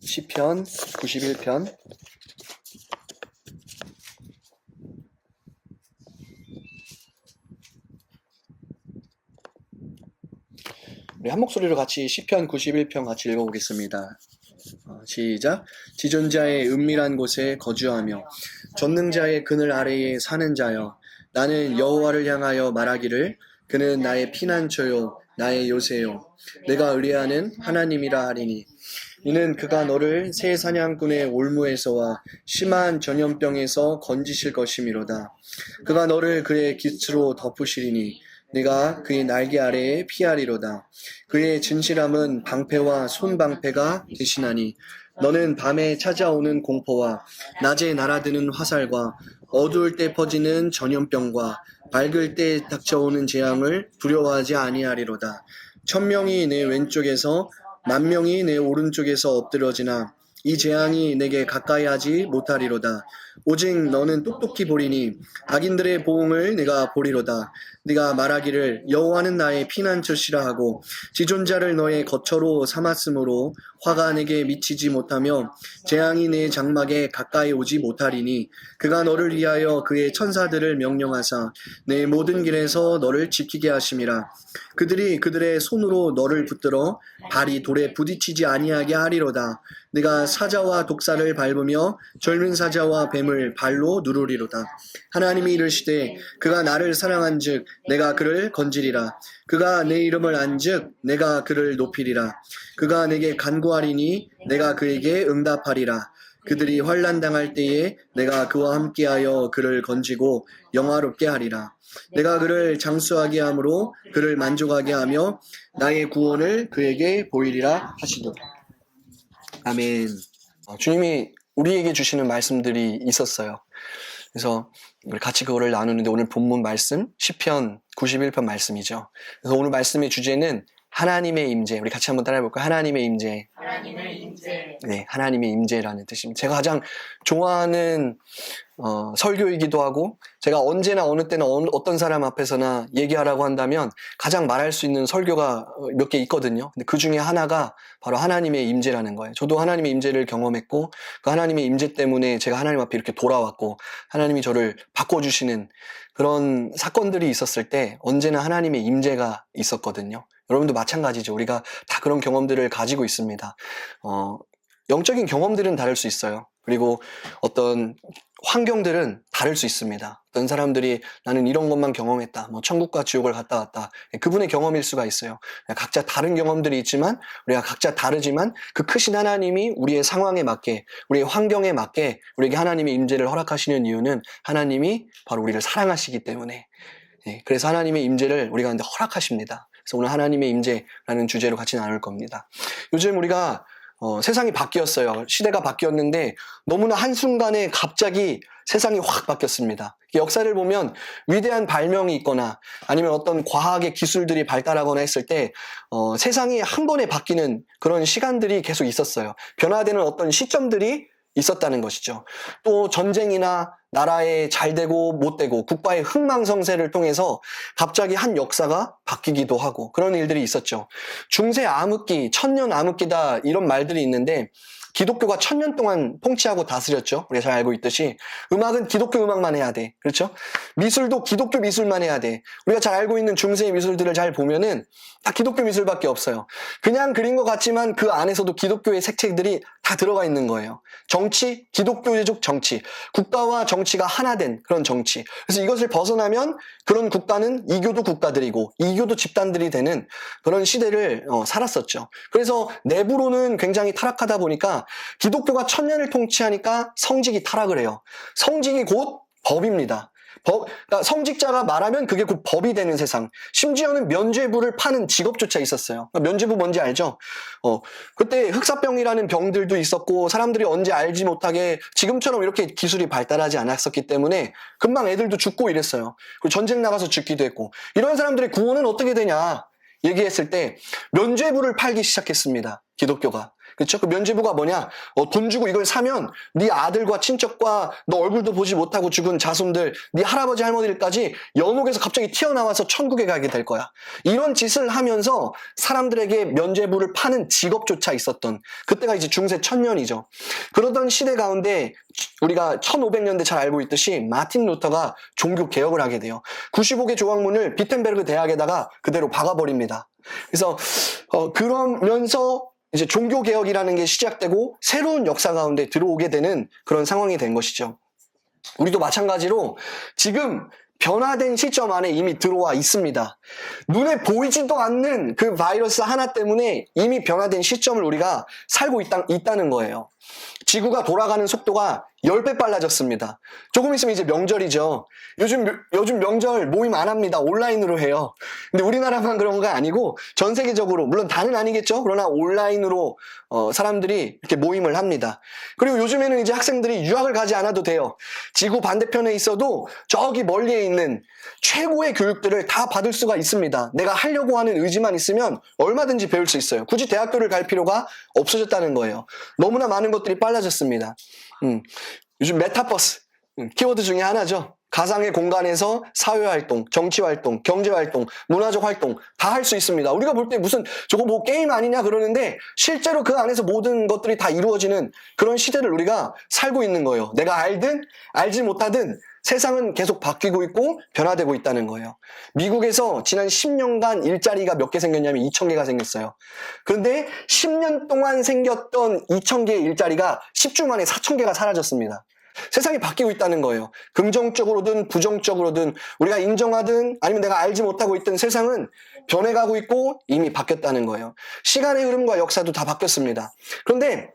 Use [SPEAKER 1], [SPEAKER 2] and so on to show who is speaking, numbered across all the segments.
[SPEAKER 1] 시편 91편. 우리 한 목소리로 같이 시편 91편 같이 읽어보겠습니다. 시작. 지존자의 은밀한 곳에 거주하며 전능자의 그늘 아래에 사는 자여, 나는 여호와를 향하여 말하기를 그는 나의 피난처요 나의 요새요 내가 의뢰하는 하나님이라 하리니, 이는 그가 너를 새 사냥꾼의 올무에서와 심한 전염병에서 건지실 것이미로다. 그가 너를 그의 깃으로 덮으시리니 네가 그의 날개 아래에 피하리로다. 그의 진실함은 방패와 손방패가 대신하니, 너는 밤에 찾아오는 공포와 낮에 날아드는 화살과 어두울 때 퍼지는 전염병과 밝을 때 닥쳐오는 재앙을 두려워하지 아니하리로다. 1000명이 내 왼쪽에서 10,000명이 내 오른쪽에서 엎드러지나 이 재앙이 내게 가까이 하지 못하리로다. 오직 너는 똑똑히 보리니 악인들의 보응을 내가 보리로다. 네가 말하기를 여호와는 나의 피난처시라 하고 지존자를 너의 거처로 삼았으므로 화가 내게 미치지 못하며 재앙이 내 장막에 가까이 오지 못하리니, 그가 너를 위하여 그의 천사들을 명령하사 내 모든 길에서 너를 지키게 하심이라. 그들이 그들의 손으로 너를 붙들어 발이 돌에 부딪히지 아니하게 하리로다. 네가 사자와 독사를 밟으며 젊은 사자와 뱀을 발로 누르리로다. 하나님이 이르시되 그가 나를 사랑한즉 내가 그를 건지리라. 그가 내 이름을 안즉 내가 그를 높이리라. 그가 내게 간구하리니 내가 그에게 응답하리라. 그들이 환난 당할 때에 내가 그와 함께하여 그를 건지고 영화롭게 하리라. 내가 그를 장수하게 함으로 그를 만족하게 하며 나의 구원을 그에게 보이리라 하시도다. 아멘. 주님이 우리에게 주시는 말씀들이 있었어요. 그래서 우리 같이 그거를 나누는데, 오늘 본문 말씀 시편 91편 말씀이죠. 그래서 오늘 말씀의 주제는 하나님의 임재. 우리 같이 한번 따라해볼까요? 하나님의 임재.
[SPEAKER 2] 하나님의 임재.
[SPEAKER 1] 네, 하나님의 임재라는 뜻입니다. 제가 가장 좋아하는 설교이기도 하고, 제가 언제나 어느 때나 어떤 사람 앞에서나 얘기하라고 한다면 가장 말할 수 있는 설교가 몇 개 있거든요. 근데 그 중에 하나가 바로 하나님의 임재라는 거예요. 저도 하나님의 임재를 경험했고, 그 하나님의 임재 때문에 제가 하나님 앞에 이렇게 돌아왔고, 하나님이 저를 바꿔주시는 그런 사건들이 있었을 때 언제나 하나님의 임재가 있었거든요. 여러분도 마찬가지죠. 우리가 다 그런 경험들을 가지고 있습니다. 영적인 경험들은 다를 수 있어요. 그리고 어떤 환경들은 다를 수 있습니다. 어떤 사람들이 나는 이런 것만 경험했다, 천국과 지옥을 갔다 왔다, 그분의 경험일 수가 있어요. 각자 다른 경험들이 있지만, 우리가 각자 다르지만 그 크신 하나님이 우리의 상황에 맞게, 우리의 환경에 맞게 우리에게 하나님의 임재를 허락하시는 이유는 하나님이 바로 우리를 사랑하시기 때문에, 그래서 하나님의 임재를 우리가 근데 허락하십니다. 그래서 오늘 하나님의 임재라는 주제로 같이 나눌 겁니다. 요즘 우리가 세상이 바뀌었어요. 시대가 바뀌었는데 너무나 한순간에 갑자기 세상이 확 바뀌었습니다. 역사를 보면 위대한 발명이 있거나 아니면 어떤 과학의 기술들이 발달하거나 했을 때 세상이 한 번에 바뀌는 그런 시간들이 계속 있었어요. 변화되는 어떤 시점들이 있었다는 것이죠. 또 전쟁이나 나라의 잘되고 못되고 국가의 흥망성쇠를 통해서 갑자기 한 역사가 바뀌기도 하고 그런 일들이 있었죠. 중세 암흑기, 천년 암흑기다, 이런 말들이 있는데, 기독교가 1000년 동안 통치하고 다스렸죠. 우리가 잘 알고 있듯이 음악은 기독교 음악만 해야 돼. 그렇죠? 미술도 기독교 미술만 해야 돼. 우리가 잘 알고 있는 중세의 미술들을 잘 보면은 다 기독교 미술밖에 없어요. 그냥 그린 것 같지만 그 안에서도 기독교의 색채들이 다 들어가 있는 거예요. 정치, 기독교적 정치, 국가와 정치가 하나 된 그런 정치. 그래서 이것을 벗어나면 그런 국가는 이교도 국가들이고 이교도 집단들이 되는 그런 시대를 살았었죠. 그래서 내부로는 굉장히 타락하다 보니까 기독교가 1000년을 통치하니까 성직이 타락을 해요. 성직이 곧 법입니다. 그러니까 성직자가 말하면 그게 곧 법이 되는 세상. 심지어는 면죄부를 파는 직업조차 있었어요. 그러니까 면죄부 뭔지 알죠? 그때 흑사병이라는 병들도 있었고, 사람들이 언제 알지 못하게 지금처럼 이렇게 기술이 발달하지 않았었기 때문에 금방 애들도 죽고 이랬어요. 그리고 전쟁 나가서 죽기도 했고, 이런 사람들의 구원은 어떻게 되냐 얘기했을 때 면죄부를 팔기 시작했습니다. 기독교가. 그렇죠? 그 면죄부가 뭐냐? 돈 주고 이걸 사면 네 아들과 친척과 너 얼굴도 보지 못하고 죽은 자손들, 네 할아버지 할머니들까지 연옥에서 갑자기 튀어나와서 천국에 가게 될 거야. 이런 짓을 하면서 사람들에게 면죄부를 파는 직업조차 있었던, 그때가 이제 중세 천년이죠. 그러던 시대 가운데 우리가 1500년대 잘 알고 있듯이 마틴 루터가 종교 개혁을 하게 돼요. 95개 조항문을 비텐베르그 대학에다가 그대로 박아버립니다. 그래서 그러면서 이제 종교 개혁이라는 게 시작되고 새로운 역사 가운데 들어오게 되는 그런 상황이 된 것이죠. 우리도 마찬가지로 지금 변화된 시점 안에 이미 들어와 있습니다. 눈에 보이지도 않는 그 바이러스 하나 때문에 이미 변화된 시점을 우리가 살고 있다는 거예요. 지구가 돌아가는 속도가 10배 빨라졌습니다. 조금 있으면 이제 명절이죠. 요즘 명절 모임 안 합니다. 온라인으로 해요. 근데 우리나라만 그런 거 아니고 전 세계적으로, 물론 다는 아니겠죠. 그러나 온라인으로 사람들이 이렇게 모임을 합니다. 그리고 요즘에는 이제 학생들이 유학을 가지 않아도 돼요. 지구 반대편에 있어도 저기 멀리에 있는 최고의 교육들을 다 받을 수가 있습니다. 내가 하려고 하는 의지만 있으면 얼마든지 배울 수 있어요. 굳이 대학교를 갈 필요가 없어졌다는 거예요. 너무나 많은 것들이 빨라졌습니다. 요즘 메타버스, 키워드 중에 하나죠. 가상의 공간에서 사회활동, 정치활동, 경제활동, 문화적 활동 다 할 수 있습니다. 우리가 볼 때 무슨 저거 뭐 게임 아니냐 그러는데 실제로 그 안에서 모든 것들이 다 이루어지는 그런 시대를 우리가 살고 있는 거예요. 내가 알든 알지 못하든 세상은 계속 바뀌고 있고 변화되고 있다는 거예요. 미국에서 지난 10년간 일자리가 몇 개 생겼냐면 2,000개가 생겼어요. 그런데 10년 동안 생겼던 2,000개의 일자리가 10주 만에 4,000개가 사라졌습니다. 세상이 바뀌고 있다는 거예요. 긍정적으로든 부정적으로든 우리가 인정하든 아니면 내가 알지 못하고 있던 세상은 변해가고 있고 이미 바뀌었다는 거예요. 시간의 흐름과 역사도 다 바뀌었습니다. 그런데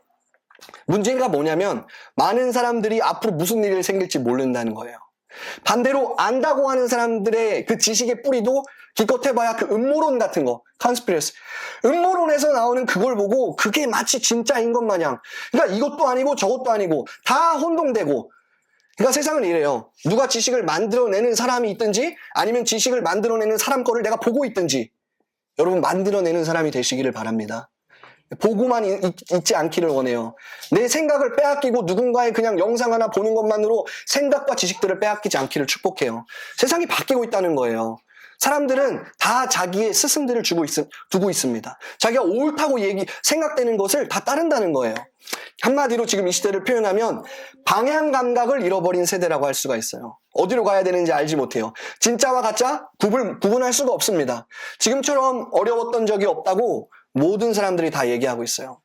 [SPEAKER 1] 문제가 뭐냐면 많은 사람들이 앞으로 무슨 일이 생길지 모른다는 거예요. 반대로 안다고 하는 사람들의 그 지식의 뿌리도 기껏 해봐야 그 음모론 같은 거, 컨스피러시, 음모론에서 나오는 그걸 보고 그게 마치 진짜인 것 마냥, 그러니까 이것도 아니고 저것도 아니고 다 혼동되고, 그러니까 세상은 이래요. 누가 지식을 만들어내는 사람이 있든지 아니면 지식을 만들어내는 사람 거를 내가 보고 있든지, 여러분 만들어내는 사람이 되시기를 바랍니다. 보고만 있지 않기를 원해요. 내 생각을 빼앗기고 누군가의 그냥 영상 하나 보는 것만으로 생각과 지식들을 빼앗기지 않기를 축복해요. 세상이 바뀌고 있다는 거예요. 사람들은 다 자기의 스승들을 두고 있습니다. 자기가 옳다고 생각되는 것을 다 따른다는 거예요. 한마디로 지금 이 시대를 표현하면 방향 감각을 잃어버린 세대라고 할 수가 있어요. 어디로 가야 되는지 알지 못해요. 진짜와 가짜 구분할 수가 없습니다. 지금처럼 어려웠던 적이 없다고 모든 사람들이 다 얘기하고 있어요.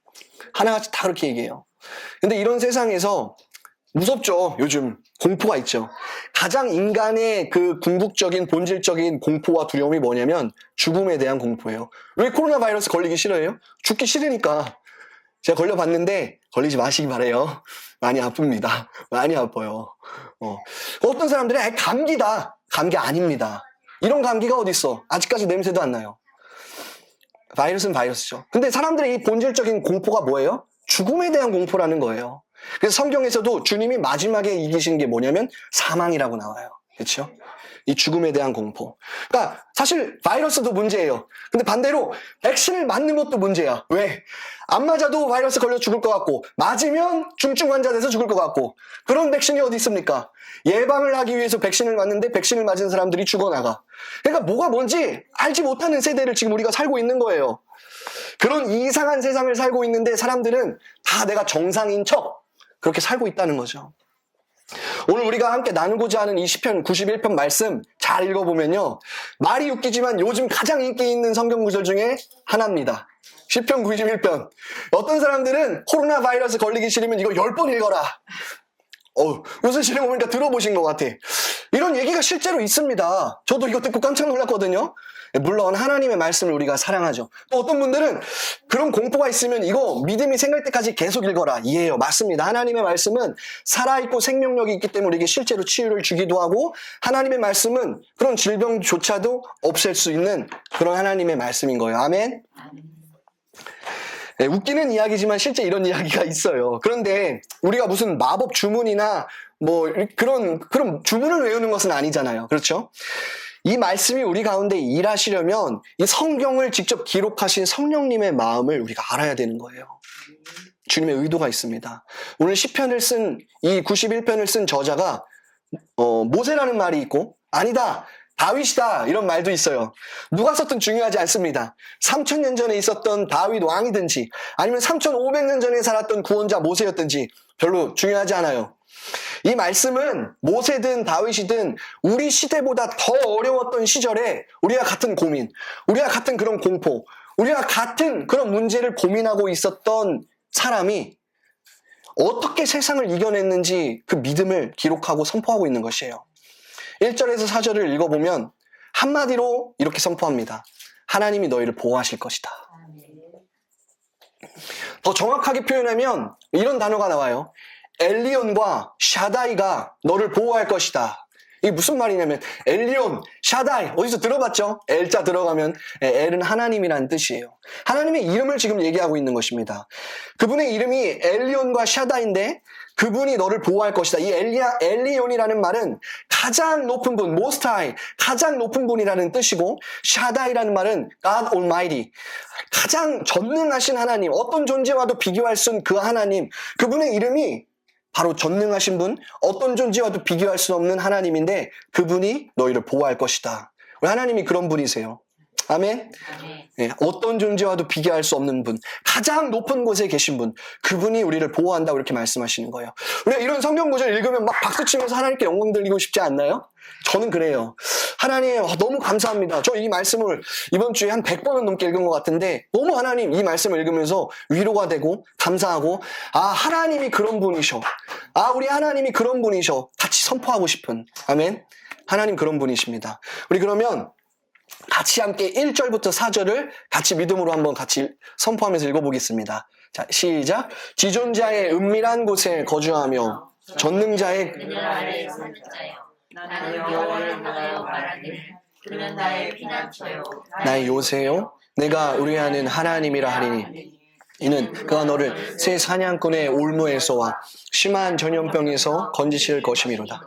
[SPEAKER 1] 하나같이 다 그렇게 얘기해요. 근데 이런 세상에서 무섭죠. 요즘 공포가 있죠. 가장 인간의 그 궁극적인 본질적인 공포와 두려움이 뭐냐면 죽음에 대한 공포예요. 왜 코로나 바이러스 걸리기 싫어해요? 죽기 싫으니까. 제가 걸려봤는데 걸리지 마시기 바래요. 많이 아픕니다. 많이 아파요. 어떤 사람들이 감기다. 감기 아닙니다. 이런 감기가 어딨어. 아직까지 냄새도 안 나요. 바이러스는 바이러스죠. 근데 사람들의 이 본질적인 공포가 뭐예요? 죽음에 대한 공포라는 거예요. 그래서 성경에서도 주님이 마지막에 이기신 게 뭐냐면 사망이라고 나와요. 그렇죠? 이 죽음에 대한 공포. 그러니까 사실 바이러스도 문제예요. 근데 반대로 백신을 맞는 것도 문제야. 왜? 안 맞아도 바이러스 걸려 죽을 것 같고 맞으면 중증 환자 돼서 죽을 것 같고 그런 백신이 어디 있습니까? 예방을 하기 위해서 백신을 맞는데 백신을 맞은 사람들이 죽어나가. 그러니까 뭐가 뭔지 알지 못하는 세대를 지금 우리가 살고 있는 거예요. 그런 이상한 세상을 살고 있는데 사람들은 다 내가 정상인 척 그렇게 살고 있다는 거죠. 오늘 우리가 함께 나누고자 하는 이 시편 91편 말씀 잘 읽어보면요. 말이 웃기지만 요즘 가장 인기 있는 성경 구절 중에 하나입니다. 시편 91편. 어떤 사람들은 코로나 바이러스 걸리기 싫으면 이거 10번 읽어라. 요새 실행 보니까 들어보신 것 같아. 이런 얘기가 실제로 있습니다. 저도 이거 듣고 깜짝 놀랐거든요. 물론 하나님의 말씀을 우리가 사랑하죠. 또 어떤 분들은 그런 공포가 있으면 이거 믿음이 생길 때까지 계속 읽어라. 이해해요. 맞습니다. 하나님의 말씀은 살아있고 생명력이 있기 때문에 우리에게 실제로 치유를 주기도 하고 하나님의 말씀은 그런 질병조차도 없앨 수 있는 그런 하나님의 말씀인 거예요. 아멘. 네, 웃기는 이야기지만 실제 이런 이야기가 있어요. 그런데 우리가 무슨 마법 주문이나 뭐 그런 주문을 외우는 것은 아니잖아요. 그렇죠? 이 말씀이 우리 가운데 일하시려면 이 성경을 직접 기록하신 성령님의 마음을 우리가 알아야 되는 거예요. 주님의 의도가 있습니다. 오늘 시편을 쓴 이 91편을 쓴 저자가 모세라는 말이 있고 아니다 다윗이다 이런 말도 있어요. 누가 썼든 중요하지 않습니다. 3000년 전에 있었던 다윗 왕이든지 아니면 3500년 전에 살았던 구원자 모세였든지 별로 중요하지 않아요. 이 말씀은 모세든 다윗이든 우리 시대보다 더 어려웠던 시절에 우리가 같은 고민, 우리가 같은 그런 공포, 우리가 같은 그런 문제를 고민하고 있었던 사람이 어떻게 세상을 이겨냈는지 그 믿음을 기록하고 선포하고 있는 것이에요. 1절에서 4절을 읽어보면 한마디로 이렇게 선포합니다. 하나님이 너희를 보호하실 것이다. 더 정확하게 표현하면 이런 단어가 나와요. 엘리온과 샤다이가 너를 보호할 것이다. 이게 무슨 말이냐면 엘리온, 샤다이 어디서 들어봤죠? 엘자 들어가면 엘은 하나님이라는 뜻이에요. 하나님의 이름을 지금 얘기하고 있는 것입니다. 그분의 이름이 엘리온과 샤다인데 그분이 너를 보호할 것이다. 이 엘리온이라는 말은 가장 높은 분, Most High, 가장 높은 분이라는 뜻이고 샤다이라는 말은 God Almighty, 가장 전능하신 하나님, 어떤 존재와도 비교할 수 없는 그 하나님, 그분의 이름이 바로 전능하신 분, 어떤 존재와도 비교할 수 없는 하나님인데 그분이 너희를 보호할 것이다. 우리 하나님이 그런 분이세요. 아멘? 네, 어떤 존재와도 비교할 수 없는 분, 가장 높은 곳에 계신 분, 그분이 우리를 보호한다고 이렇게 말씀하시는 거예요. 우리가 이런 성경 구절 읽으면 막 박수치면서 하나님께 영광 돌리고 싶지 않나요? 저는 그래요. 하나님 너무 감사합니다. 저 이 말씀을 이번 주에 한 100번은 넘게 읽은 것 같은데 너무 하나님 이 말씀을 읽으면서 위로가 되고 감사하고 하나님이 그런 분이셔. 우리 하나님이 그런 분이셔. 같이 선포하고 싶은. 아멘. 하나님 그런 분이십니다. 우리 그러면 같이 함께 1절부터 4절을 같이 믿음으로 한번 같이 선포하면서 읽어보겠습니다. 자, 시작. 지존자의 은밀한 곳에 거주하며 전능자의
[SPEAKER 2] 그늘 아래에 사는 자여 나는 여호와를 향하여 말하기를 그는 나의 피난처요
[SPEAKER 1] 나의 요새요 내가 의뢰하는 하나님이라 하리니 이는 그가 너를 새 사냥꾼의 올무에서와 심한 전염병에서 건지실 것이미로다.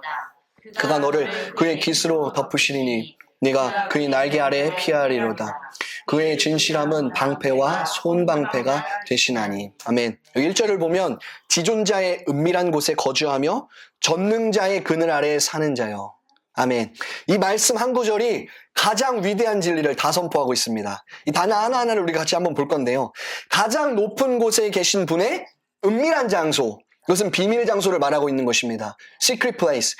[SPEAKER 1] 그가 너를 그의 깃으로 덮으시리니 네가 그의 날개 아래에 피하리로다. 그의 진실함은 방패와 손방패가 되시나니. 아멘. 1절을 보면 지존자의 은밀한 곳에 거주하며 전능자의 그늘 아래에 사는 자요. 아멘. 이 말씀 한 구절이 가장 위대한 진리를 다 선포하고 있습니다. 이 단어 하나하나를 우리가 같이 한번 볼 건데요. 가장 높은 곳에 계신 분의 은밀한 장소, 이것은 비밀 장소를 말하고 있는 것입니다. Secret place.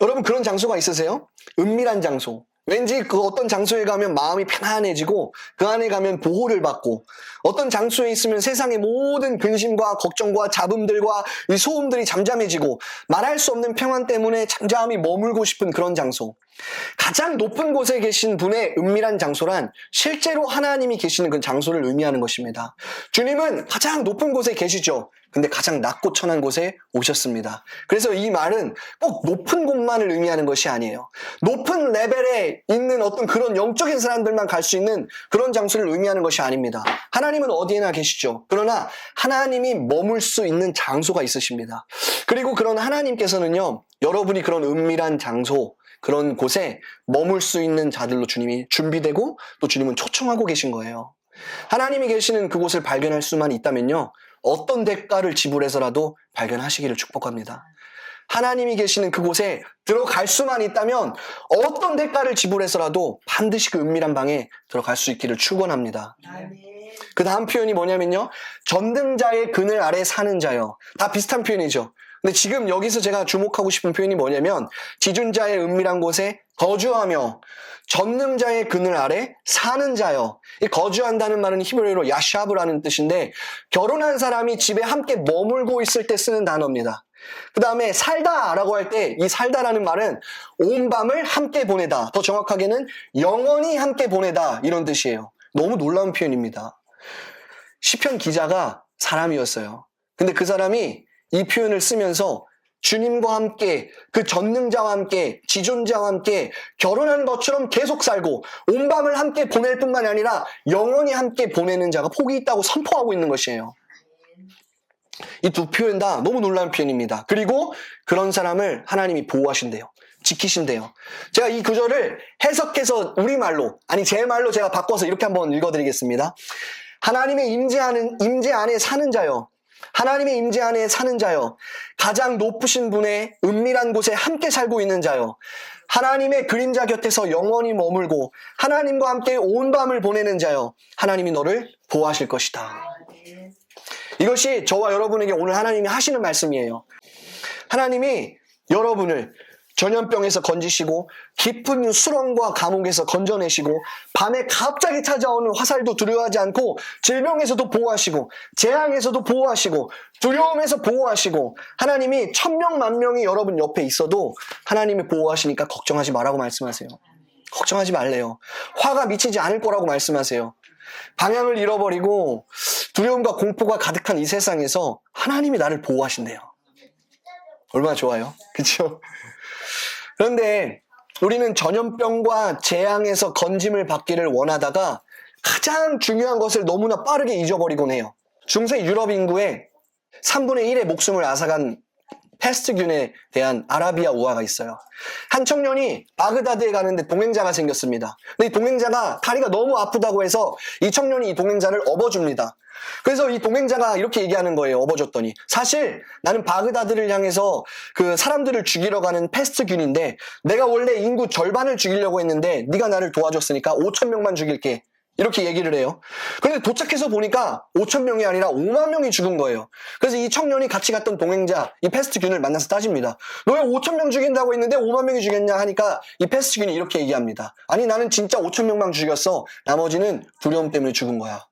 [SPEAKER 1] 여러분 그런 장소가 있으세요? 은밀한 장소. 왠지 그 어떤 장소에 가면 마음이 편안해지고 그 안에 가면 보호를 받고 어떤 장소에 있으면 세상의 모든 근심과 걱정과 잡음들과 이 소음들이 잠잠해지고 말할 수 없는 평안 때문에 잠잠히 머물고 싶은 그런 장소. 가장 높은 곳에 계신 분의 은밀한 장소란 실제로 하나님이 계시는 그 장소를 의미하는 것입니다. 주님은 가장 높은 곳에 계시죠. 근데 가장 낮고 천한 곳에 오셨습니다. 그래서 이 말은 꼭 높은 곳만을 의미하는 것이 아니에요. 높은 레벨에 있는 어떤 그런 영적인 사람들만 갈 수 있는 그런 장소를 의미하는 것이 아닙니다. 하나님은 어디에나 계시죠. 그러나 하나님이 머물 수 있는 장소가 있으십니다. 그리고 그런 하나님께서는요, 여러분이 그런 은밀한 장소, 그런 곳에 머물 수 있는 자들로 주님이 준비되고 또 주님은 초청하고 계신 거예요. 하나님이 계시는 그곳을 발견할 수만 있다면요, 어떤 대가를 지불해서라도 발견하시기를 축복합니다. 하나님이 계시는 그곳에 들어갈 수만 있다면 어떤 대가를 지불해서라도 반드시 그 은밀한 방에 들어갈 수 있기를 축원합니다. 그 다음 표현이 뭐냐면요, 전능자의 그늘 아래 사는 자요. 다 비슷한 표현이죠. 근데 지금 여기서 제가 주목하고 싶은 표현이 뭐냐면 지존자의 은밀한 곳에 거주하며 전능자의 그늘 아래 사는 자요. 이 거주한다는 말은 히브리어로 야샤브라는 뜻인데 결혼한 사람이 집에 함께 머물고 있을 때 쓰는 단어입니다. 그 다음에 살다라고 할 때 이 살다라는 말은 온 밤을 함께 보내다. 더 정확하게는 영원히 함께 보내다 이런 뜻이에요. 너무 놀라운 표현입니다. 시편 기자가 사람이었어요. 근데 그 사람이 이 표현을 쓰면서 주님과 함께 그 전능자와 함께 지존자와 함께 결혼한 것처럼 계속 살고 온 밤을 함께 보낼 뿐만 아니라 영원히 함께 보내는 자가 복이 있다고 선포하고 있는 것이에요. 이 두 표현 다 너무 놀라운 표현입니다. 그리고 그런 사람을 하나님이 보호하신대요. 지키신대요. 제가 이 구절을 해석해서 우리말로, 아니 제 말로 제가 바꿔서 이렇게 한번 읽어드리겠습니다. 하나님의 임재 안에 사는 자요. 하나님의 임재 안에 사는 자여, 가장 높으신 분의 은밀한 곳에 함께 살고 있는 자여, 하나님의 그림자 곁에서 영원히 머물고 하나님과 함께 온 밤을 보내는 자여, 하나님이 너를 보호하실 것이다. 이것이 저와 여러분에게 오늘 하나님이 하시는 말씀이에요. 하나님이 여러분을 전염병에서 건지시고 깊은 수렁과 감옥에서 건져내시고 밤에 갑자기 찾아오는 화살도 두려워하지 않고 질병에서도 보호하시고 재앙에서도 보호하시고 두려움에서 보호하시고 하나님이 1000명 만명이 여러분 옆에 있어도 하나님이 보호하시니까 걱정하지 말라고 말씀하세요. 걱정하지 말래요. 화가 미치지 않을 거라고 말씀하세요. 방향을 잃어버리고 두려움과 공포가 가득한 이 세상에서 하나님이 나를 보호하신대요. 얼마나 좋아요. 그렇죠? 그런데 우리는 전염병과 재앙에서 건짐을 받기를 원하다가 가장 중요한 것을 너무나 빠르게 잊어버리곤 해요. 중세 유럽 인구의 3분의 1의 목숨을 앗아간 패스트균에 대한 아라비아 우화가 있어요. 한 청년이 바그다드에 가는데 동행자가 생겼습니다. 근데 이 동행자가 다리가 너무 아프다고 해서 이 청년이 이 동행자를 업어줍니다. 그래서 이 동행자가 이렇게 얘기하는 거예요. 업어줬더니 사실 나는 바그다드를 향해서 그 사람들을 죽이러 가는 패스트균인데 내가 원래 인구 절반을 죽이려고 했는데 네가 나를 도와줬으니까 5,000명만 죽일게. 이렇게 얘기를 해요. 그런데 도착해서 보니까 5,000명이 아니라 5만 명이 죽은 거예요. 그래서 이 청년이 같이 갔던 동행자, 이 패스트균을 만나서 따집니다. 너 왜 5,000명 죽인다고 했는데 5만 명이 죽였냐 하니까 이 패스트균이 이렇게 얘기합니다. 아니 나는 진짜 5,000명만 죽였어. 나머지는 두려움 때문에 죽은 거야.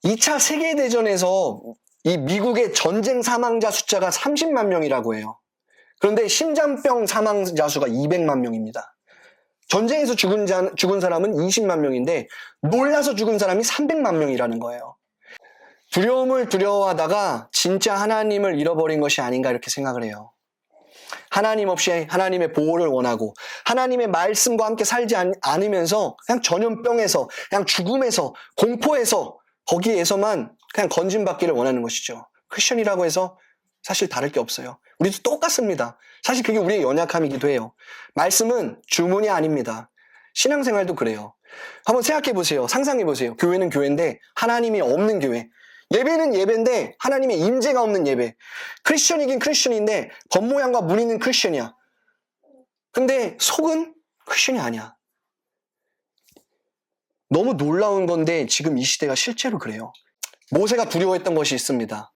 [SPEAKER 1] 2차 세계대전에서 이 미국의 전쟁 사망자 숫자가 30만 명이라고 해요. 그런데 심장병 사망자 수가 200만 명입니다. 전쟁에서 죽은 사람은 20만 명인데 놀라서 죽은 사람이 300만 명이라는 거예요. 두려움을 두려워하다가 진짜 하나님을 잃어버린 것이 아닌가 이렇게 생각을 해요. 하나님 없이 하나님의 보호를 원하고 하나님의 말씀과 함께 살지 않으면서 그냥 전염병에서 그냥 죽음에서 공포에서 거기에서만 그냥 건진받기를 원하는 것이죠. 크리스천이라고 해서 사실 다를 게 없어요. 우리도 똑같습니다. 사실 그게 우리의 연약함이기도 해요. 말씀은 주문이 아닙니다. 신앙생활도 그래요. 한번 생각해 보세요. 상상해 보세요. 교회는 교회인데 하나님이 없는 교회. 예배는 예배인데 하나님의 임재가 없는 예배. 크리스천이긴 크리스천인데 겉모양과 무늬는 크리스천이야. 근데 속은 크리스천이 아니야. 너무 놀라운 건데 지금 이 시대가 실제로 그래요. 모세가 두려워했던 것이 있습니다.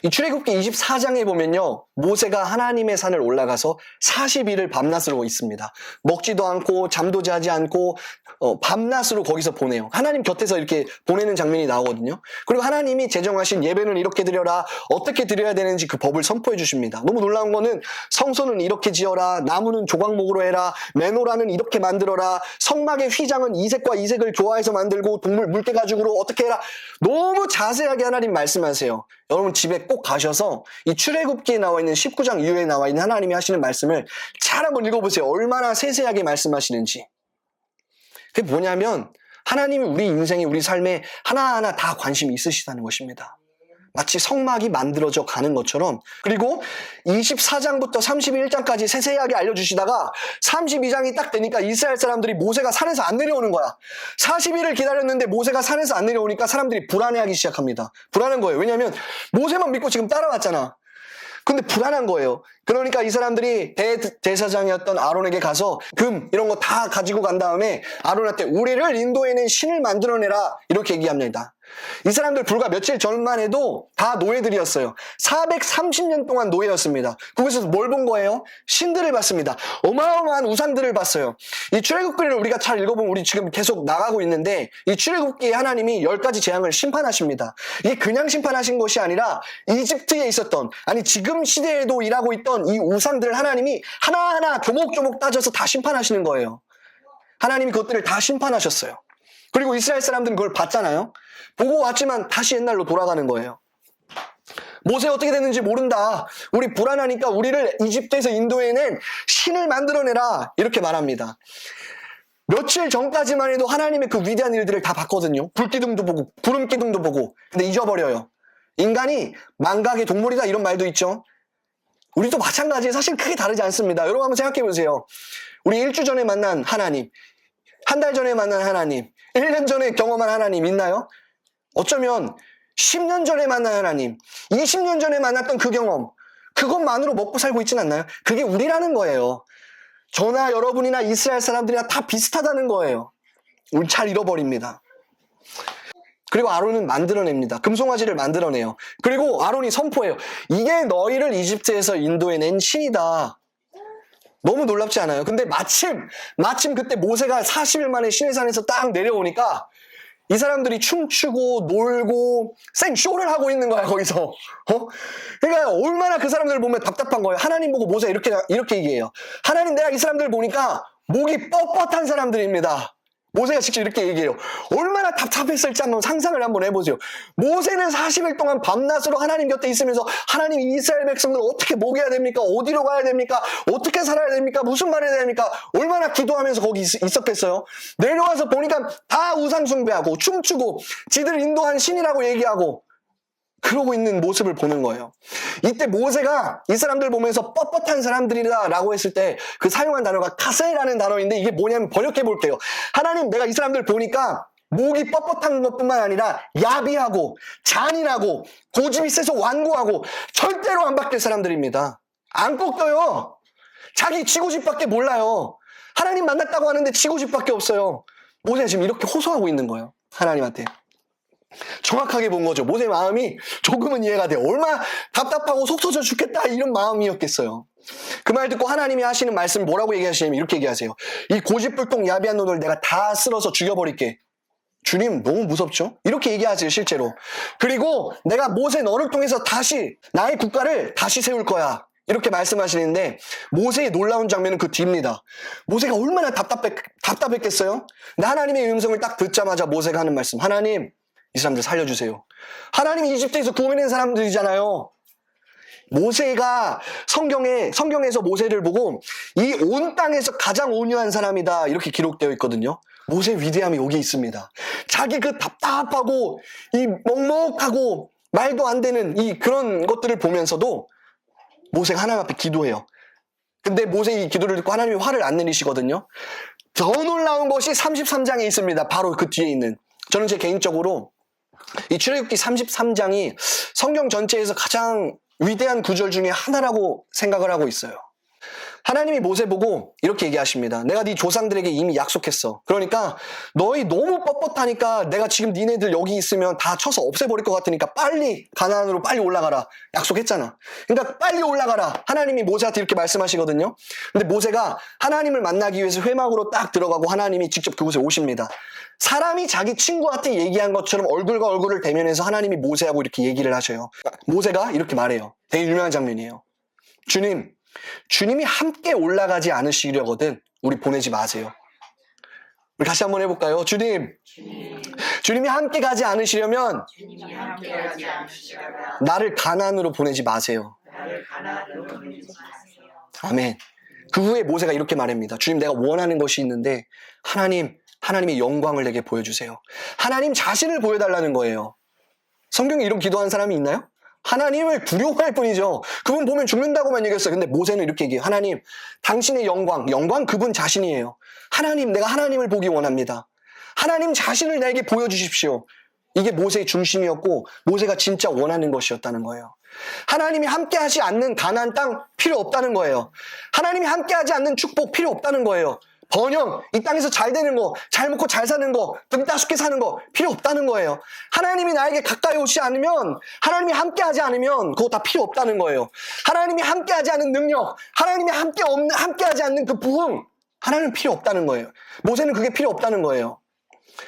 [SPEAKER 1] 이 출애굽기 24장에 보면요, 모세가 하나님의 산을 올라가서 40일을 밤낮으로 있습니다. 먹지도 않고 잠도 자지 않고 밤낮으로 거기서 보내요. 하나님 곁에서 이렇게 보내는 장면이 나오거든요. 그리고 하나님이 제정하신 예배는 이렇게 드려라, 어떻게 드려야 되는지 그 법을 선포해 주십니다. 너무 놀라운 거는 성소는 이렇게 지어라, 나무는 조각목으로 해라, 메노라는 이렇게 만들어라, 성막의 휘장은 이색과 이색을 교화해서 만들고 동물 물개 가죽으로 어떻게 해라. 너무 자세하게 하나님 말씀하세요. 여러분 집에 꼭 가셔서 이 출애굽기에 나와 있는 19장 이후에 나와 있는 하나님이 하시는 말씀을 잘 한번 읽어보세요. 얼마나 세세하게 말씀하시는지. 그게 뭐냐면 하나님이 우리 인생에 우리 삶에 하나하나 다 관심이 있으시다는 것입니다. 마치 성막이 만들어져 가는 것처럼. 그리고 24장부터 31장까지 세세하게 알려주시다가 32장이 딱 되니까 이스라엘 사람들이 모세가 산에서 안 내려오는 거야. 40일을 기다렸는데 모세가 산에서 안 내려오니까 사람들이 불안해하기 시작합니다. 불안한 거예요. 왜냐하면 모세만 믿고 지금 따라왔잖아. 근데 불안한 거예요. 그러니까 이 사람들이 대제사장이었던 아론에게 가서 금 이런 거 다 가지고 간 다음에 아론한테 우리를 인도해낸 신을 만들어내라 이렇게 얘기합니다. 이 사람들 불과 며칠 전만 해도 다 노예들이었어요. 430년 동안 노예였습니다. 그곳에서 뭘 본 거예요? 신들을 봤습니다. 어마어마한 우상들을 봤어요. 이 출애굽기를 우리가 잘 읽어보면 우리 지금 계속 나가고 있는데 이 출애굽기에 하나님이 10가지 재앙을 심판하십니다. 이게 그냥 심판하신 것이 아니라 이집트에 있었던, 아니 지금 시대에도 일하고 있던 이 우상들을 하나님이 하나하나 조목조목 따져서 다 심판하시는 거예요. 하나님이 그것들을 다 심판하셨어요. 그리고 이스라엘 사람들은 그걸 봤잖아요. 보고 왔지만 다시 옛날로 돌아가는 거예요. 모세 어떻게 됐는지 모른다. 우리 불안하니까 우리를 이집트에서 인도해낸 신을 만들어내라. 이렇게 말합니다. 며칠 전까지만 해도 하나님의 그 위대한 일들을 다 봤거든요. 불기둥도 보고 구름기둥도 보고. 근데 잊어버려요. 인간이 망각의 동물이다 이런 말도 있죠. 우리도 마찬가지예요. 사실 크게 다르지 않습니다. 여러분 한번 생각해 보세요. 우리 일주 전에 만난 하나님, 한 달 전에 만난 하나님, 1년 전에 경험한 하나님 있나요? 어쩌면 10년 전에 만난 하나님, 20년 전에 만났던 그 경험, 그것만으로 먹고 살고 있진 않나요? 그게 우리라는 거예요. 저나 여러분이나 이스라엘 사람들이나 다 비슷하다는 거예요. 우리 잘 잃어버립니다. 그리고 아론은 만들어냅니다. 금송아지를 만들어내요. 그리고 아론이 선포해요. 이게 너희를 이집트에서 인도해낸 신이다. 너무 놀랍지 않아요? 근데 마침 그때 모세가 40일 만에 시내산에서 딱 내려오니까 이 사람들이 춤추고 놀고 생쇼를 하고 있는 거야, 거기서. 그러니까 얼마나 그 사람들을 보면 답답한 거예요. 하나님 보고 모세 이렇게 얘기해요. 하나님, 내가 이 사람들 보니까 목이 뻣뻣한 사람들입니다. 모세가 직접 이렇게 얘기해요. 얼마나 답답했을지 한번 상상을 한번 해보세요. 모세는 40일 동안 밤낮으로 하나님 곁에 있으면서 하나님, 이스라엘 백성들 어떻게 먹여야 됩니까? 어디로 가야 됩니까? 어떻게 살아야 됩니까? 무슨 말 해야 됩니까? 얼마나 기도하면서 거기 있었겠어요? 내려와서 보니까 다 우상 숭배하고 춤추고 지들 인도한 신이라고 얘기하고 그러고 있는 모습을 보는 거예요. 이때 모세가 이 사람들 보면서 뻣뻣한 사람들이다 라고 했을 때 그 사용한 단어가 카세라는 단어인데 이게 뭐냐면 번역해 볼게요. 하나님, 내가 이 사람들 보니까 목이 뻣뻣한 것뿐만 아니라 야비하고 잔인하고 고집이 세서 완고하고 절대로 안 바뀔 사람들입니다. 안 꺾여요. 자기 치고집밖에 몰라요. 하나님 만났다고 하는데 치고집밖에 없어요. 모세가 지금 이렇게 호소하고 있는 거예요. 하나님한테. 정확하게 본 거죠. 모세의 마음이 조금은 이해가 돼요. 얼마나 답답하고 속 터져 죽겠다 이런 마음이었겠어요. 그 말 듣고 하나님이 하시는 말씀 뭐라고 얘기하시냐면 이렇게 얘기하세요. 이 고집불통 야비한 놈을 내가 다 쓸어서 죽여버릴게. 주님, 너무 무섭죠? 이렇게 얘기하세요, 실제로. 그리고 내가 모세 너를 통해서 다시 나의 국가를 다시 세울 거야. 이렇게 말씀하시는데 모세의 놀라운 장면은 그 뒤입니다. 모세가 얼마나 답답했겠어요? 근데 하나님의 음성을 딱 듣자마자 모세가 하는 말씀. 하나님, 이 사람들 살려주세요. 하나님이 이집트에서 구원해낸 사람들이잖아요. 모세가 성경에서 모세를 보고 이 온 땅에서 가장 온유한 사람이다 이렇게 기록되어 있거든요. 모세의 위대함이 여기 있습니다. 자기 그 답답하고 이 먹먹하고 말도 안 되는 이 그런 것들을 보면서도 모세가 하나님 앞에 기도해요. 근데 모세의 이 기도를 듣고 하나님이 화를 안 내리시거든요. 더 놀라운 것이 33장에 있습니다. 바로 그 뒤에 있는. 저는 제 개인적으로 이 출애굽기 33장이 성경 전체에서 가장 위대한 구절 중에 하나라고 생각을 하고 있어요. 하나님이 모세 보고 이렇게 얘기하십니다. 내가 네 조상들에게 이미 약속했어. 그러니까 너희 너무 뻣뻣하니까 내가 지금 니네들 여기 있으면 다 쳐서 없애버릴 것 같으니까 빨리 가나안으로 빨리 올라가라. 약속했잖아. 그러니까 빨리 올라가라. 하나님이 모세한테 이렇게 말씀하시거든요. 근데 모세가 하나님을 만나기 위해서 회막으로 딱 들어가고 하나님이 직접 그곳에 오십니다. 사람이 자기 친구한테 얘기한 것처럼 얼굴과 얼굴을 대면해서 하나님이 모세하고 이렇게 얘기를 하셔요. 모세가 이렇게 말해요. 되게 유명한 장면이에요. 주님이 함께 올라가지 않으시려거든 우리 보내지 마세요. 우리 다시 한번 해볼까요? 주님이 함께 가지 않으시려면 나를 가나안으로 보내지 마세요. 아멘. 그 후에 모세가 이렇게 말합니다. 주님, 내가 원하는 것이 있는데 하나님의 영광을 내게 보여주세요. 하나님 자신을 보여달라는 거예요. 성경에 이런 기도하는 사람이 있나요? 하나님을 두려워할 뿐이죠. 그분 보면 죽는다고만 얘기했어요. 근데 모세는 이렇게 얘기해요. 하나님, 당신의 영광 그분 자신이에요. 하나님, 내가 하나님을 보기 원합니다. 하나님 자신을 나에게 보여주십시오. 이게 모세의 중심이었고 모세가 진짜 원하는 것이었다는 거예요. 하나님이 함께하지 않는 가나안 땅 필요 없다는 거예요. 하나님이 함께하지 않는 축복 필요 없다는 거예요. 번영, 이 땅에서 잘 되는 거, 잘 먹고 잘 사는 거, 등 따숩게 사는 거 필요 없다는 거예요. 하나님이 나에게 가까이 오지 않으면, 하나님이 함께하지 않으면 그거 다 필요 없다는 거예요. 하나님이 함께하지 않은 능력, 하나님이 함께하지 않는 그 부흥, 하나님은 필요 없다는 거예요. 모세는 그게 필요 없다는 거예요.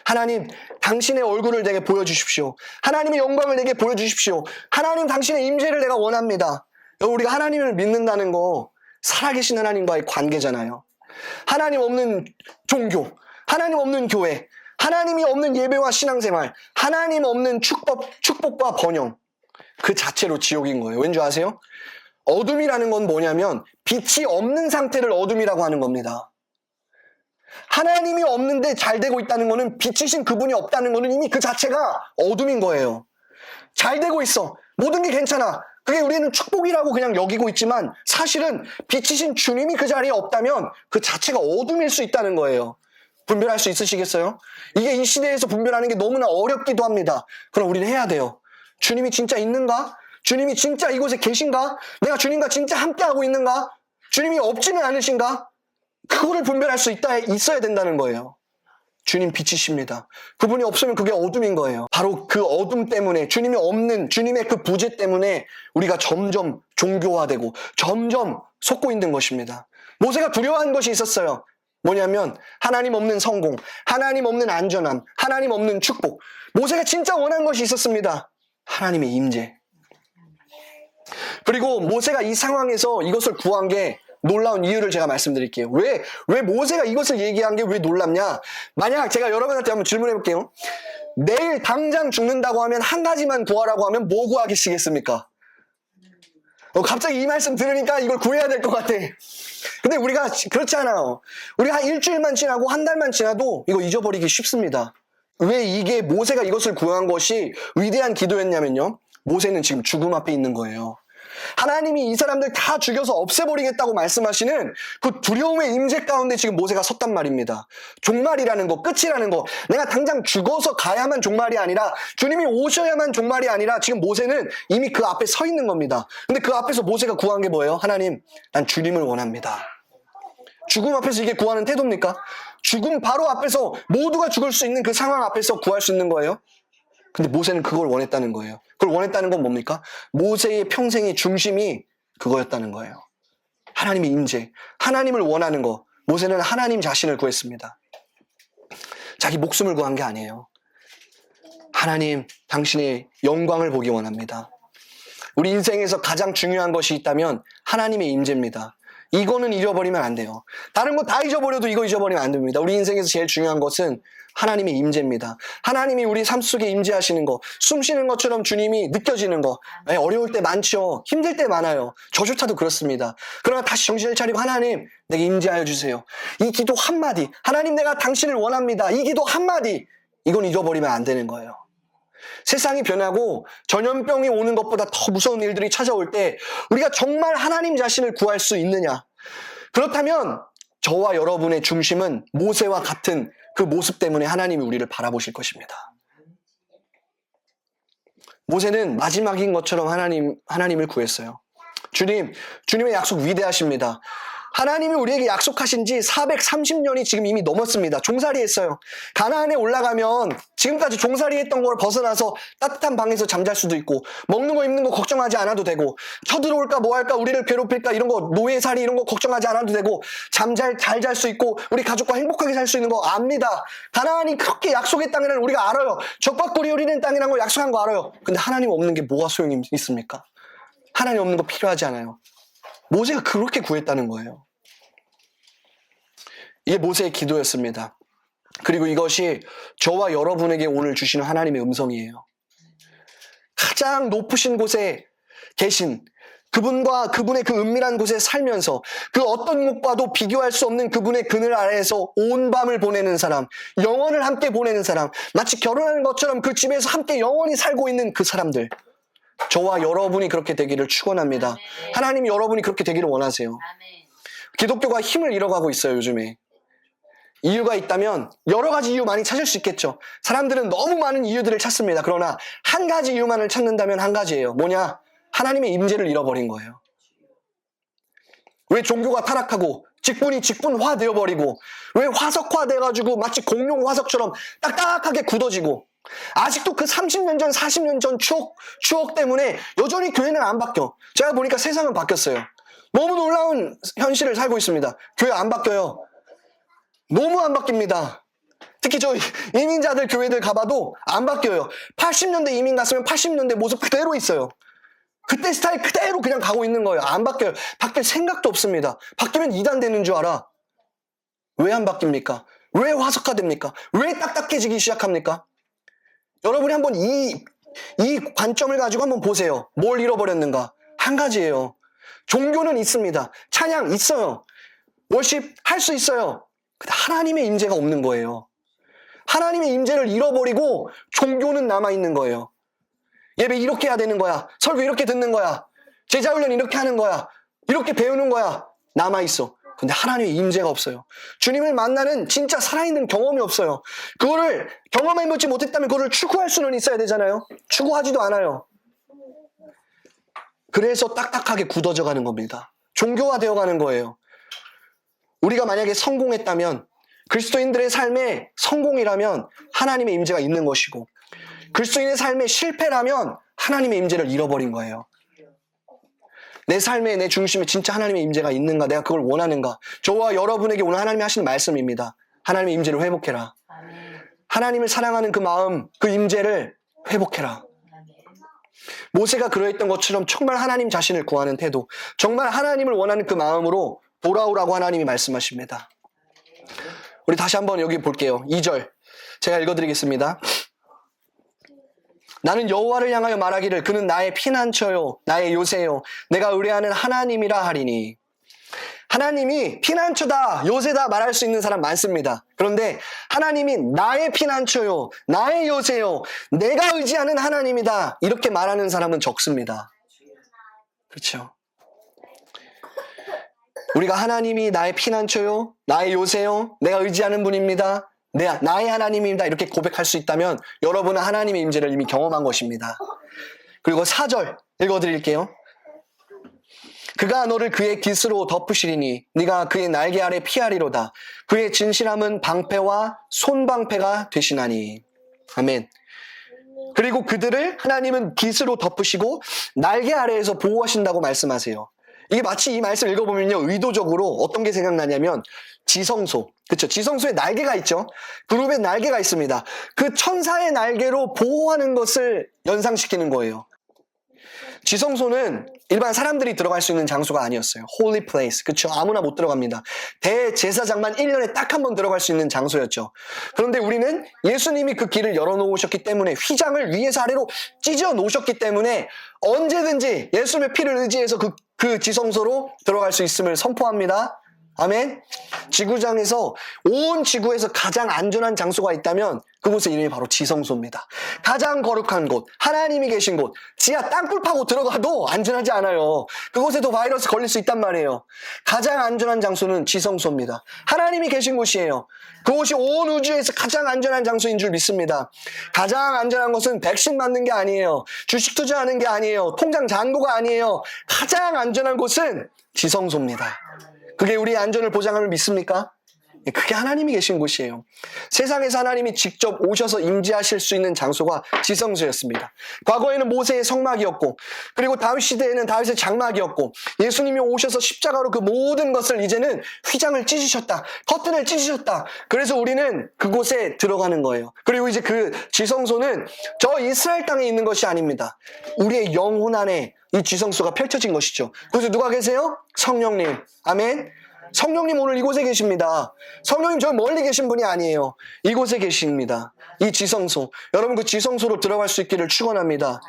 [SPEAKER 1] 하나님, 당신의 얼굴을 내게 보여주십시오. 하나님의 영광을 내게 보여주십시오. 하나님, 당신의 임재를 내가 원합니다. 우리가 하나님을 믿는다는 거 살아계신 하나님과의 관계잖아요. 하나님 없는 종교, 하나님 없는 교회, 하나님이 없는 예배와 신앙생활, 하나님 없는 축복과 번영, 그 자체로 지옥인 거예요. 왠지 아세요? 어둠이라는 건 뭐냐면 빛이 없는 상태를 어둠이라고 하는 겁니다. 하나님이 없는데 잘 되고 있다는 거는 빛이신 그분이 없다는 거는 이미 그 자체가 어둠인 거예요. 잘 되고 있어. 모든 게 괜찮아. 그게 우리는 축복이라고 그냥 여기고 있지만 사실은 빛이신 주님이 그 자리에 없다면 그 자체가 어둠일 수 있다는 거예요. 분별할 수 있으시겠어요? 이게 이 시대에서 분별하는 게 너무나 어렵기도 합니다. 그럼 우리는 해야 돼요. 주님이 진짜 있는가? 주님이 진짜 이곳에 계신가? 내가 주님과 진짜 함께하고 있는가? 주님이 없지는 않으신가? 그거를 분별할 수 있어야 된다는 거예요. 주님 빛이십니다. 그분이 없으면 그게 어둠인 거예요. 바로 그 어둠 때문에, 주님이 없는, 주님의 그 부재 때문에 우리가 점점 종교화되고 점점 속고 있는 것입니다. 모세가 두려워한 것이 있었어요. 뭐냐면 하나님 없는 성공, 하나님 없는 안전함, 하나님 없는 축복. 모세가 진짜 원한 것이 있었습니다. 하나님의 임재. 그리고 모세가 이 상황에서 이것을 구한 게 놀라운 이유를 제가 말씀드릴게요. 왜 모세가 이것을 얘기한 게 왜 놀랍냐? 만약 제가 여러분한테 한번 질문해 볼게요. 내일 당장 죽는다고 하면 한 가지만 구하라고 하면 뭐 구하시겠습니까? 갑자기 이 말씀 들으니까 이걸 구해야 될 것 같아. 근데 우리가 그렇지 않아요. 우리가 한 일주일만 지나고 한 달만 지나도 이거 잊어버리기 쉽습니다. 왜 이게 모세가 이것을 구한 것이 위대한 기도였냐면요. 모세는 지금 죽음 앞에 있는 거예요. 하나님이 이 사람들 다 죽여서 없애버리겠다고 말씀하시는 그 두려움의 임재 가운데 지금 모세가 섰단 말입니다. 종말이라는 거, 끝이라는 거, 내가 당장 죽어서 가야만 종말이 아니라 주님이 오셔야만 종말이 아니라 지금 모세는 이미 그 앞에 서 있는 겁니다. 근데 그 앞에서 모세가 구한 게 뭐예요? 하나님, 난 주님을 원합니다. 죽음 앞에서 이게 구하는 태도입니까? 죽음 바로 앞에서 모두가 죽을 수 있는 그 상황 앞에서 구할 수 있는 거예요? 근데 모세는 그걸 원했다는 거예요. 그걸 원했다는 건 뭡니까? 모세의 평생의 중심이 그거였다는 거예요. 하나님의 임재, 하나님을 원하는 거. 모세는 하나님 자신을 구했습니다. 자기 목숨을 구한 게 아니에요. 하나님, 당신의 영광을 보기 원합니다. 우리 인생에서 가장 중요한 것이 있다면 하나님의 임재입니다. 이거는 잊어버리면 안 돼요. 다른 거 다 잊어버려도 이거 잊어버리면 안 됩니다. 우리 인생에서 제일 중요한 것은 하나님의 임재입니다. 하나님이 우리 삶 속에 임재하시는 거, 숨 쉬는 것처럼 주님이 느껴지는 거. 어려울 때 많죠. 힘들 때 많아요. 저조차도 그렇습니다. 그러나 다시 정신을 차리고 하나님, 내게 임재하여 주세요. 이 기도 한마디, 하나님 내가 당신을 원합니다. 이 기도 한마디, 이건 잊어버리면 안 되는 거예요. 세상이 변하고 전염병이 오는 것보다 더 무서운 일들이 찾아올 때 우리가 정말 하나님 자신을 구할 수 있느냐? 그렇다면 저와 여러분의 중심은 모세와 같은 그 모습 때문에 하나님이 우리를 바라보실 것입니다. 모세는 마지막인 것처럼 하나님을 구했어요. 주님의 약속 위대하십니다. 하나님이 우리에게 약속하신 지 430년이 지금 이미 넘었습니다. 종살이 했어요. 가나안에 올라가면 지금까지 종살이 했던 걸 벗어나서 따뜻한 방에서 잠잘 수도 있고, 먹는 거 입는 거 걱정하지 않아도 되고, 쳐들어올까 뭐 할까 우리를 괴롭힐까 이런 거, 노예살이 이런 거 걱정하지 않아도 되고, 잘 잘 수 있고 우리 가족과 행복하게 살 수 있는 거 압니다. 가나안이 그렇게 약속의 땅이라는 걸 우리가 알아요. 적박골이 흐리는 땅이라는 걸 약속한 거 알아요. 근데 하나님 없는 게 뭐가 소용이 있습니까? 하나님 없는 거 필요하지 않아요. 모세가 그렇게 구했다는 거예요. 이게 모세의 기도였습니다. 그리고 이것이 저와 여러분에게 오늘 주시는 하나님의 음성이에요. 가장 높으신 곳에 계신 그분과 그분의 그 은밀한 곳에 살면서 그 어떤 곳과도 비교할 수 없는 그분의 그늘 아래에서 온 밤을 보내는 사람, 영원을 함께 보내는 사람, 마치 결혼하는 것처럼 그 집에서 함께 영원히 살고 있는 그 사람들, 저와 여러분이 그렇게 되기를 축원합니다. 하나님이 여러분이 그렇게 되기를 원하세요. 기독교가 힘을 잃어가고 있어요, 요즘에. 이유가 있다면 여러 가지 이유 많이 찾을 수 있겠죠. 사람들은 너무 많은 이유들을 찾습니다. 그러나 한 가지 이유만을 찾는다면 한 가지예요. 뭐냐? 하나님의 임재를 잃어버린 거예요. 왜 종교가 타락하고 직분이 직분화 되어버리고, 왜 화석화 돼가지고 마치 공룡 화석처럼 딱딱하게 굳어지고, 아직도 그 30년 전, 40년 전 추억 때문에 여전히 교회는 안 바뀌어. 제가 보니까 세상은 바뀌었어요. 너무 놀라운 현실을 살고 있습니다. 교회 안 바뀌어요. 너무 안 바뀝니다. 특히 저 이민자들 교회들 가봐도 안 바뀌어요. 80년대 이민 갔으면 80년대 모습 그대로 있어요. 그때 스타일 그대로 그냥 가고 있는 거예요. 안 바뀌어요. 바뀔 생각도 없습니다. 바뀌면 이단 되는 줄 알아. 왜 안 바뀝니까? 왜 화석화됩니까? 왜 딱딱해지기 시작합니까? 여러분이 한번 이 관점을 가지고 한번 보세요. 뭘 잃어버렸는가? 한 가지예요. 종교는 있습니다. 찬양 있어요. 월십 할 수 있어요. 근데 하나님의 임재가 없는 거예요. 하나님의 임재를 잃어버리고 종교는 남아있는 거예요. 예배 이렇게 해야 되는 거야. 설교 이렇게 듣는 거야. 제자훈련 이렇게 하는 거야. 이렇게 배우는 거야. 남아있어. 근데 하나님의 임재가 없어요. 주님을 만나는 진짜 살아있는 경험이 없어요. 그거를 경험해보지 못했다면 그거를 추구할 수는 있어야 되잖아요. 추구하지도 않아요. 그래서 딱딱하게 굳어져 가는 겁니다. 종교화되어 가는 거예요. 우리가 만약에 성공했다면, 그리스도인들의 삶에 성공이라면 하나님의 임재가 있는 것이고, 그리스도인의 삶에 실패라면 하나님의 임재를 잃어버린 거예요. 내 삶에, 내 중심에 진짜 하나님의 임재가 있는가, 내가 그걸 원하는가. 저와 여러분에게 오늘 하나님이 하시는 말씀입니다. 하나님의 임재를 회복해라. 하나님을 사랑하는 그 마음, 그 임재를 회복해라. 모세가 그러했던 것처럼 정말 하나님 자신을 구하는 태도, 정말 하나님을 원하는 그 마음으로 돌아오라고 하나님이 말씀하십니다. 우리 다시 한번 여기 볼게요. 2절 제가 읽어드리겠습니다. 나는 여호와를 향하여 말하기를 그는 나의 피난처요 나의 요새요 내가 의뢰하는 하나님이라 하리니. 하나님이 피난처다, 요새다 말할 수 있는 사람 많습니다. 그런데 하나님이 나의 피난처요 나의 요새요 내가 의지하는 하나님이다 이렇게 말하는 사람은 적습니다. 그렇죠? 우리가 하나님이 나의 피난처요 나의 요새요 내가 의지하는 분입니다, 나의 하나님입니다 이렇게 고백할 수 있다면 여러분은 하나님의 임재를 이미 경험한 것입니다. 그리고 4절 읽어드릴게요. 그가 너를 그의 깃으로 덮으시리니 네가 그의 날개 아래 피하리로다. 그의 진실함은 방패와 손방패가 되시나니. 아멘. 그리고 그들을 하나님은 깃으로 덮으시고 날개 아래에서 보호하신다고 말씀하세요. 이게 마치 이 말씀 읽어보면요, 의도적으로 어떤 게 생각나냐면 지성소, 그렇죠? 지성소에 날개가 있죠. 그룹에 날개가 있습니다. 그 천사의 날개로 보호하는 것을 연상시키는 거예요. 지성소는 일반 사람들이 들어갈 수 있는 장소가 아니었어요. Holy place, 그렇죠? 아무나 못 들어갑니다. 대제사장만 1년에 딱 한 번 들어갈 수 있는 장소였죠. 그런데 우리는 예수님이 그 길을 열어놓으셨기 때문에, 휘장을 위에서 아래로 찢어 놓으셨기 때문에 언제든지 예수님의 피를 의지해서 그 지성소로 들어갈 수 있음을 선포합니다. 아멘. 지구상에서, 온 지구에서 가장 안전한 장소가 있다면 그곳의 이름이 바로 지성소입니다. 가장 거룩한 곳, 하나님이 계신 곳, 지하 땅굴 파고 들어가도 안전하지 않아요. 그곳에도 바이러스 걸릴 수 있단 말이에요. 가장 안전한 장소는 지성소입니다. 하나님이 계신 곳이에요. 그곳이 온 우주에서 가장 안전한 장소인 줄 믿습니다. 가장 안전한 것은 백신 맞는 게 아니에요. 주식 투자하는 게 아니에요. 통장 잔고가 아니에요. 가장 안전한 곳은 지성소입니다. 그게 우리의 안전을 보장함을 믿습니까? 그게 하나님이 계신 곳이에요. 세상에서 하나님이 직접 오셔서 임재하실 수 있는 장소가 지성소였습니다. 과거에는 모세의 성막이었고, 그리고 다윗 시대에는 다윗의 장막이었고, 예수님이 오셔서 십자가로 그 모든 것을 이제는 휘장을 찢으셨다, 커튼을 찢으셨다. 그래서 우리는 그곳에 들어가는 거예요. 그리고 이제 그 지성소는 저 이스라엘 땅에 있는 것이 아닙니다. 우리의 영혼 안에 이 지성소가 펼쳐진 것이죠. 그래서 누가 계세요? 성령님. 아멘. 성령님 오늘 이곳에 계십니다. 성령님 저 멀리 계신 분이 아니에요. 이곳에 계십니다. 이 지성소. 여러분 그 지성소로 들어갈 수 있기를 축원합니다.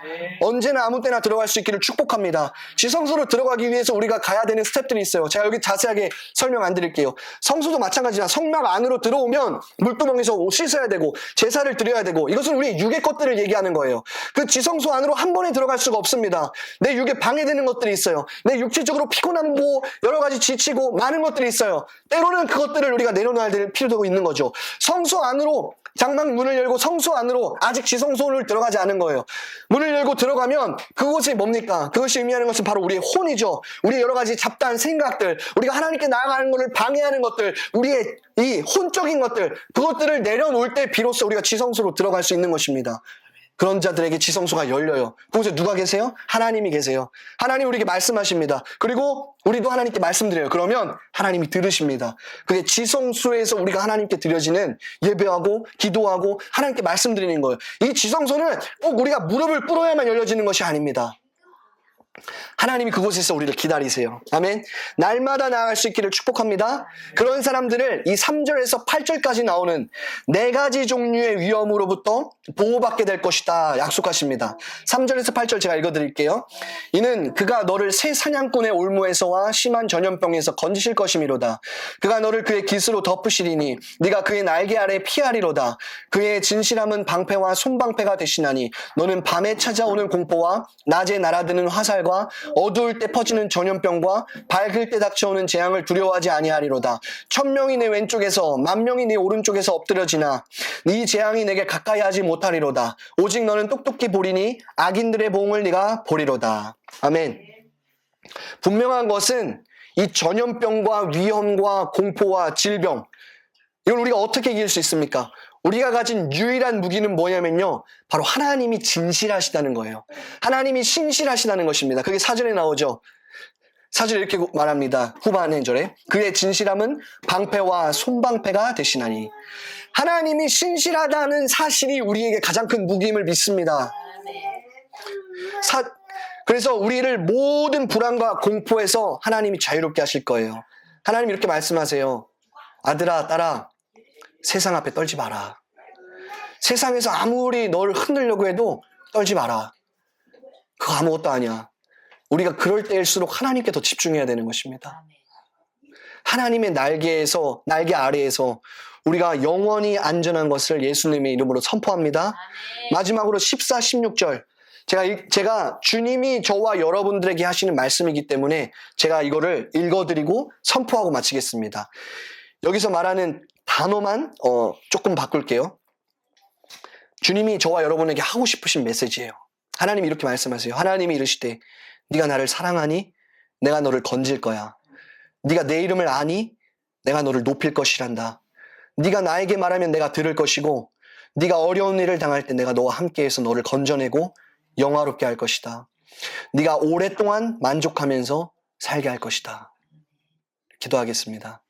[SPEAKER 1] 언제나 아무 때나 들어갈 수 있기를 축복합니다. 지성소로 들어가기 위해서 우리가 가야 되는 스텝들이 있어요. 제가 여기 자세하게 설명 안 드릴게요. 성소도 마찬가지라 성막 안으로 들어오면 물두멍에서 씻어야 되고 제사를 드려야 되고, 이것은 우리 육의 것들을 얘기하는 거예요. 그 지성소 안으로 한 번에 들어갈 수가 없습니다. 내 육에 방해되는 것들이 있어요. 내 육체적으로 피곤하고 여러 가지 지치고 많은 것들이 있어요. 때로는 그것들을 우리가 내려놔야 될 필요도 있는 거죠. 성소 안으로, 장막 문을 열고 성소 안으로 아직 지성소를 들어가지 않은 거예요. 문을 열고 들어가면 그곳이 뭡니까? 그것이 의미하는 것은 바로 우리의 혼이죠. 우리의 여러 가지 잡다한 생각들, 우리가 하나님께 나아가는 것을 방해하는 것들, 우리의 이 혼적인 것들, 그것들을 내려놓을 때 비로소 우리가 지성소로 들어갈 수 있는 것입니다. 그런 자들에게 지성소가 열려요. 그곳에 누가 계세요? 하나님이 계세요. 하나님 우리에게 말씀하십니다. 그리고 우리도 하나님께 말씀드려요. 그러면 하나님이 들으십니다. 그게 지성소에서 우리가 하나님께 드려지는 예배하고 기도하고 하나님께 말씀드리는 거예요. 이 지성소는 꼭 우리가 무릎을 꿇어야만 열려지는 것이 아닙니다. 하나님이 그곳에서 우리를 기다리세요. 아멘. 날마다 나아갈 수 있기를 축복합니다. 그런 사람들을 이 3절에서 8절까지 나오는 4가지 종류의 위험으로부터 보호받게 될 것이다 약속하십니다. 3절에서 8절 제가 읽어드릴게요. 이는 그가 너를 새 사냥꾼의 올무에서와 심한 전염병에서 건지실 것이미로다. 그가 너를 그의 깃으로 덮으시리니 네가 그의 날개 아래 피하리로다. 그의 진실함은 방패와 손방패가 되시나니 너는 밤에 찾아오는 공포와 낮에 날아드는 화살과 어두울 때 퍼지는 전염병과 밝을 때 닥쳐오는 재앙을 두려워하지 아니하리로다. 1000명이 내 왼쪽에서 10,000명이 네 오른쪽에서 엎드려지나 네 재앙이 내게 가까이 하지 못하리로다. 오직 너는 똑똑히 보리니 악인들의 보응을 네가 보리로다. 아멘. 분명한 것은 이 전염병과 위험과 공포와 질병, 이걸 우리가 어떻게 이길 수 있습니까? 우리가 가진 유일한 무기는 뭐냐면요, 바로 하나님이 진실하시다는 거예요. 하나님이 신실하시다는 것입니다. 그게 사전에 나오죠. 사전에 이렇게 말합니다. 후반의 절에 그의 진실함은 방패와 손방패가 되시나니. 하나님이 신실하다는 사실이 우리에게 가장 큰 무기임을 믿습니다. 그래서 우리를 모든 불안과 공포에서 하나님이 자유롭게 하실 거예요. 하나님 이렇게 말씀하세요. 아들아, 딸아, 세상 앞에 떨지 마라. 세상에서 아무리 너를 흔들려고 해도 떨지 마라. 그거 아무것도 아니야. 우리가 그럴 때일수록 하나님께 더 집중해야 되는 것입니다. 하나님의 날개 아래에서 우리가 영원히 안전한 것을 예수님의 이름으로 선포합니다. 마지막으로 14, 16절. 제가 주님이 저와 여러분들에게 하시는 말씀이기 때문에 제가 이거를 읽어드리고 선포하고 마치겠습니다. 여기서 말하는 단어만 조금 바꿀게요. 주님이 저와 여러분에게 하고 싶으신 메시지예요. 하나님이 이렇게 말씀하세요. 하나님이 이르시되 네가 나를 사랑하니 내가 너를 건질 거야. 네가 내 이름을 아니 내가 너를 높일 것이란다. 네가 나에게 말하면 내가 들을 것이고 네가 어려운 일을 당할 때 내가 너와 함께해서 너를 건져내고 영화롭게 할 것이다. 네가 오랫동안 만족하면서 살게 할 것이다. 기도하겠습니다.